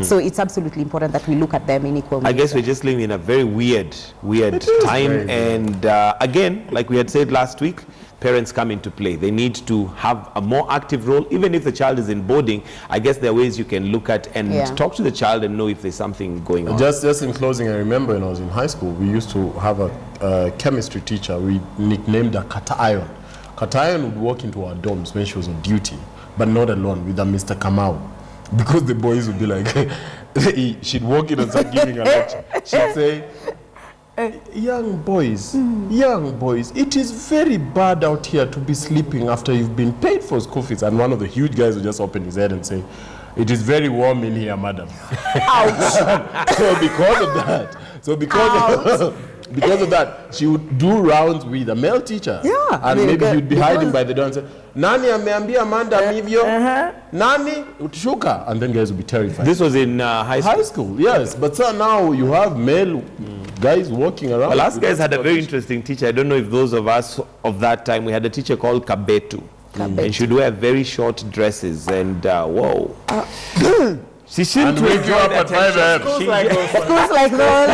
So it's absolutely important that we look at them in equal measure. I guess we're just living in a very weird time. And again, like we had said last week, parents come into play. They need to have a more active role. Even if the child is in boarding, I guess there are ways you can look at and talk to the child and know if there's something going on. Just in closing, I remember when I was in high school, we used to have a chemistry teacher. We nicknamed her Kata Iron. Kata Iron would walk into our dorms when she was on duty, but not alone, with a Mr. Kamau. Because the boys would be like, she'd walk in and start giving a lecture. She'd say, young boys, it is very bad out here to be sleeping after you've been paid for school fees. And one of the huge guys would just open his head and say, it is very warm in here, madam. Ouch. So because of that, she would do rounds with a male teacher. Yeah. And maybe he'd be hiding by the door and say, Nani ameambia Amanda mivyo? Nani utishuka? And then guys would be terrified. This was in high school? High school, yes. But so now you have male guys walking around. Well, us guys had a very interesting teacher. I don't know if those of us of that time, we had a teacher called Kabetu. And she'd wear very short dresses and whoa. She shouldn't wake you up at 5 a.m. Schools like those. Schools like those.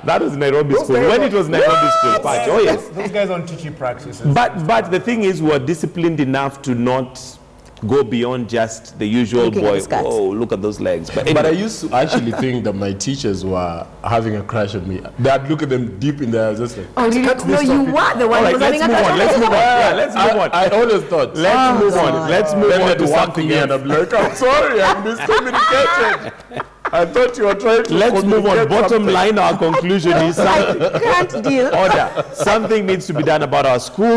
That was Nairobi school. When it was Nairobi school, Patch. Oh yes. Those guys on teaching practices. But the thing is, we're disciplined enough to not go beyond just the usual boy. Oh, look at those legs. But, anyway. But I used to actually think that my teachers were having a crush on me. I'd look at them deep in their eyes, just like, oh, no, you were the one who was having a crush on me. Let's move on. Yeah, let's move on. I always thought, let's move on. Let's move on to something else. And I'm like, I'm sorry, I'm miscommunicated. I thought you were trying to Let's move on. Bottom line, our conclusion is something. I can't deal. Order. Something needs to be done about our school.